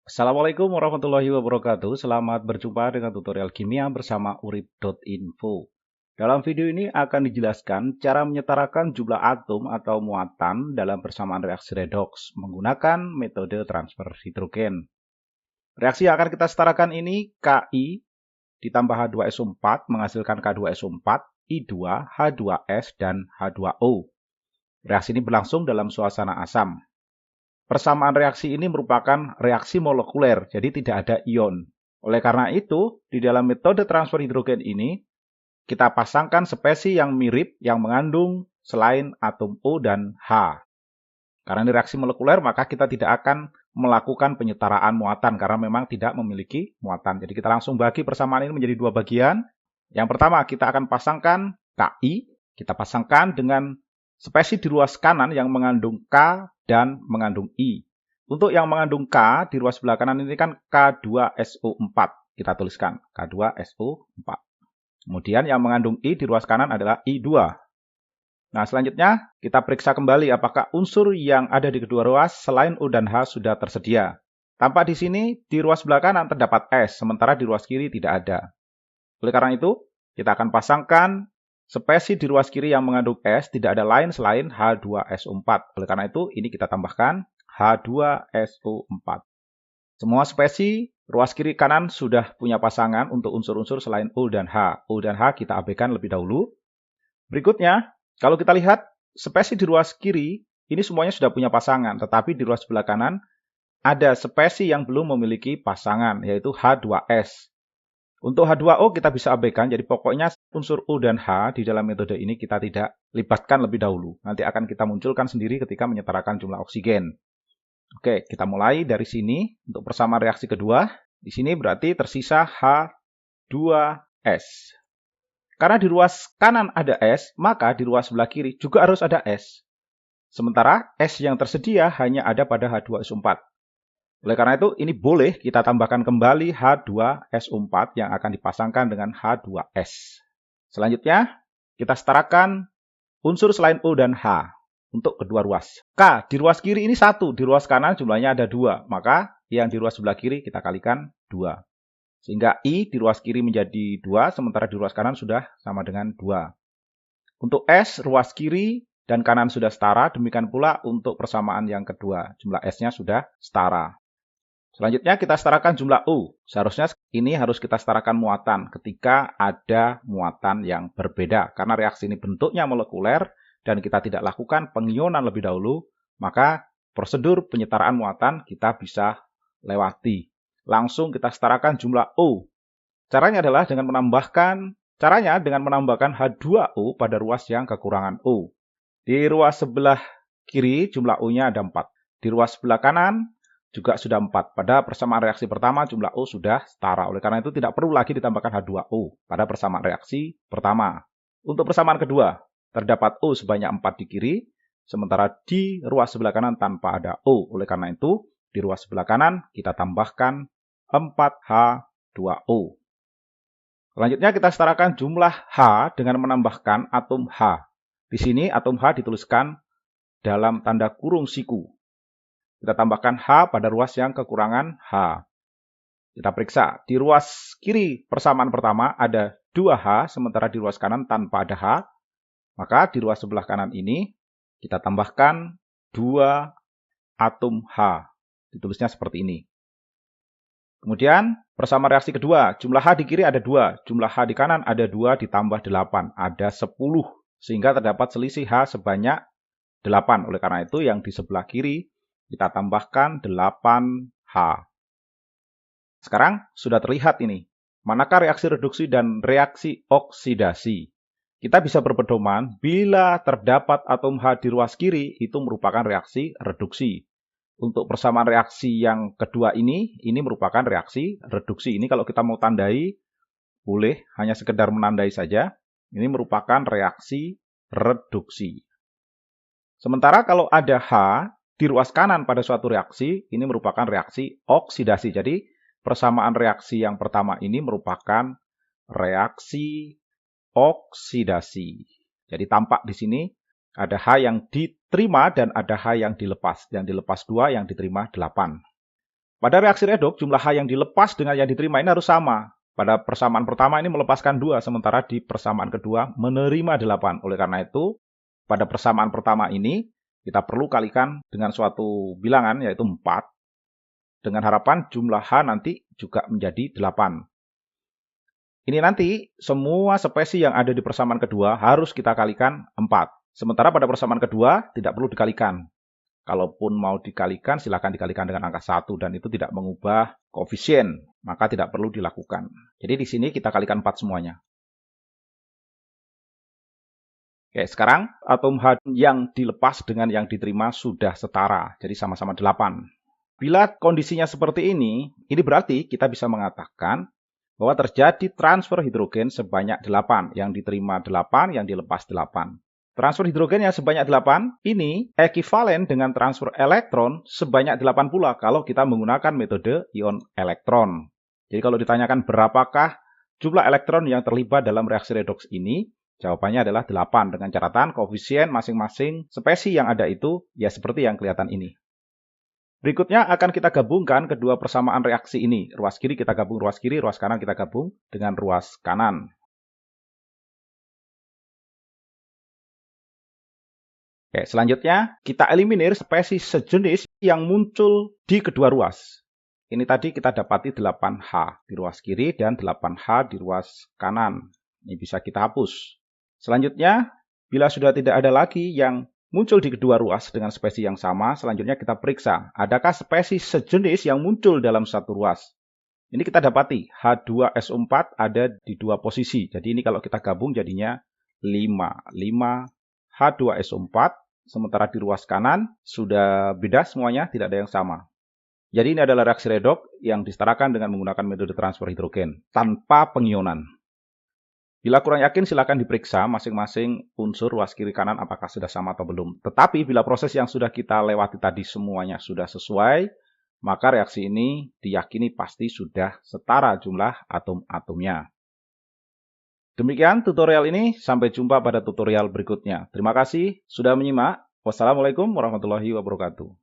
Assalamualaikum warahmatullahi wabarakatuh. Selamat berjumpa dengan tutorial kimia bersama urip.info. Dalam video ini akan dijelaskan cara menyetarakan jumlah atom atau muatan dalam persamaan reaksi redoks menggunakan metode transfer hidrogen. Reaksi yang akan kita setarakan ini Ki ditambah H2SO4 menghasilkan K2SO4, I2, H2S, dan H2O. Reaksi ini berlangsung dalam suasana asam. Persamaan reaksi ini merupakan reaksi molekuler, jadi tidak ada ion. Oleh karena itu, di dalam metode transfer hidrogen ini, kita pasangkan spesi yang mirip yang mengandung selain atom O dan H. Karena ini reaksi molekuler, maka kita tidak akan melakukan penyetaraan muatan, karena memang tidak memiliki muatan. Jadi kita langsung bagi persamaan ini menjadi dua bagian. Yang pertama, kita akan pasangkan Ki, kita pasangkan dengan spesi di ruas kanan yang mengandung K dan mengandung I. Untuk yang mengandung K di ruas sebelah kanan ini kan K2SO4. Kita tuliskan K2SO4. Kemudian yang mengandung I di ruas kanan adalah I2. Nah, selanjutnya kita periksa kembali apakah unsur yang ada di kedua ruas selain O dan H sudah tersedia. Tampak di sini di ruas sebelah kanan terdapat S, sementara di ruas kiri tidak ada. Oleh karena itu, kita akan pasangkan spesi di ruas kiri yang mengandung S tidak ada lain selain H2SO4. Oleh karena itu, ini kita tambahkan H2SO4. Semua spesi ruas kiri kanan sudah punya pasangan untuk unsur-unsur selain O dan H. O dan H kita abaikan lebih dahulu. Berikutnya, kalau kita lihat spesi di ruas kiri, ini semuanya sudah punya pasangan. Tetapi di ruas sebelah kanan, ada spesi yang belum memiliki pasangan, yaitu H2S. Untuk H2O kita bisa abaikan, jadi pokoknya unsur O dan H di dalam metode ini kita tidak libatkan lebih dahulu. Nanti akan kita munculkan sendiri ketika menyetarakan jumlah oksigen. Oke, kita mulai dari sini. Untuk persamaan reaksi kedua, di sini berarti tersisa H2S. Karena di ruas kanan ada S, maka di ruas sebelah kiri juga harus ada S. Sementara S yang tersedia hanya ada pada H2SO4. Oleh karena itu, ini boleh kita tambahkan kembali H2SO4 yang akan dipasangkan dengan H2S. Selanjutnya, kita setarakan unsur selain O dan H untuk kedua ruas. K di ruas kiri ini 1, di ruas kanan jumlahnya ada 2. Maka yang di ruas sebelah kiri kita kalikan 2. Sehingga I di ruas kiri menjadi 2, sementara di ruas kanan sudah sama dengan 2. Untuk S, ruas kiri dan kanan sudah setara, demikian pula untuk persamaan yang kedua. Jumlah S-nya sudah setara. Selanjutnya kita setarakan jumlah U. Seharusnya ini harus kita setarakan muatan ketika ada muatan yang berbeda. Karena reaksi ini bentuknya molekuler dan kita tidak lakukan pengionan lebih dahulu, maka prosedur penyetaraan muatan kita bisa lewati. Langsung kita setarakan jumlah U. Caranya dengan menambahkan H2O pada ruas yang kekurangan O. Di ruas sebelah kiri jumlah U-nya ada 4. Di ruas sebelah kanan juga sudah 4. Pada persamaan reaksi pertama jumlah O sudah setara. Oleh karena itu tidak perlu lagi ditambahkan H2O pada persamaan reaksi pertama. Untuk persamaan kedua, terdapat O sebanyak 4 di kiri, sementara di ruas sebelah kanan tanpa ada O. Oleh karena itu, di ruas sebelah kanan kita tambahkan 4H2O. Selanjutnya kita setarakan jumlah H dengan menambahkan atom H. Di sini atom H dituliskan dalam tanda kurung siku. Kita tambahkan H pada ruas yang kekurangan H. Kita periksa. Di ruas kiri persamaan pertama ada 2H, sementara di ruas kanan tanpa ada H. Maka di ruas sebelah kanan ini kita tambahkan 2 atom H. Ditulisnya seperti ini. Kemudian persamaan reaksi kedua. Jumlah H di kiri ada 2. Jumlah H di kanan ada 2 ditambah 8. Ada 10. Sehingga terdapat selisih H sebanyak 8. Oleh karena itu yang di sebelah kiri kita tambahkan 8H. Sekarang sudah terlihat ini. Manakah reaksi reduksi dan reaksi oksidasi? Kita bisa berpedoman bila terdapat atom H di ruas kiri itu merupakan reaksi reduksi. Untuk persamaan reaksi yang kedua ini merupakan reaksi reduksi. Ini kalau kita mau tandai, boleh hanya sekedar menandai saja. Ini merupakan reaksi reduksi. Sementara kalau ada H di ruas kanan pada suatu reaksi, ini merupakan reaksi oksidasi. Jadi, persamaan reaksi yang pertama ini merupakan reaksi oksidasi. Jadi, tampak di sini ada H yang diterima dan ada H yang dilepas. Yang dilepas 2, yang diterima 8. Pada reaksi redoks, jumlah H yang dilepas dengan yang diterima ini harus sama. Pada persamaan pertama ini melepaskan 2, sementara di persamaan kedua menerima 8. Oleh karena itu, pada persamaan pertama ini, kita perlu kalikan dengan suatu bilangan, yaitu 4. Dengan harapan jumlah H nanti juga menjadi 8. Ini nanti semua spesi yang ada di persamaan kedua harus kita kalikan 4. Sementara pada persamaan kedua tidak perlu dikalikan. Kalaupun mau dikalikan, silakan dikalikan dengan angka 1 dan itu tidak mengubah koefisien, maka tidak perlu dilakukan. Jadi di sini kita kalikan 4 semuanya. Oke, sekarang atom H yang dilepas dengan yang diterima sudah setara, jadi sama-sama 8. Bila kondisinya seperti ini berarti kita bisa mengatakan bahwa terjadi transfer hidrogen sebanyak 8, yang diterima 8, yang dilepas 8. Transfer hidrogen yang sebanyak 8 ini ekivalen dengan transfer elektron sebanyak 8 pula kalau kita menggunakan metode ion elektron. Jadi kalau ditanyakan berapakah jumlah elektron yang terlibat dalam reaksi redoks ini, jawabannya adalah 8 dengan catatan koefisien masing-masing spesi yang ada itu ya seperti yang kelihatan ini. Berikutnya akan kita gabungkan kedua persamaan reaksi ini. Ruas kiri kita gabung ruas kiri, ruas kanan kita gabung dengan ruas kanan. Oke, selanjutnya kita eliminir spesies sejenis yang muncul di kedua ruas. Ini tadi kita dapati 8H di ruas kiri dan 8H di ruas kanan. Ini bisa kita hapus. Selanjutnya, bila sudah tidak ada lagi yang muncul di kedua ruas dengan spesies yang sama, selanjutnya kita periksa, adakah spesies sejenis yang muncul dalam satu ruas. Ini kita dapati, H2SO4 ada di 2 posisi. Jadi ini kalau kita gabung jadinya 5 H2SO4, sementara di ruas kanan sudah beda semuanya, tidak ada yang sama. Jadi ini adalah reaksi redoks yang disetarakan dengan menggunakan metode transfer hidrogen, tanpa pengionan. Bila kurang yakin, silakan diperiksa masing-masing unsur ruas kiri kanan apakah sudah sama atau belum. Tetapi bila proses yang sudah kita lewati tadi semuanya sudah sesuai, maka reaksi ini diyakini pasti sudah setara jumlah atom-atomnya. Demikian tutorial ini, sampai jumpa pada tutorial berikutnya. Terima kasih sudah menyimak. Wassalamualaikum warahmatullahi wabarakatuh.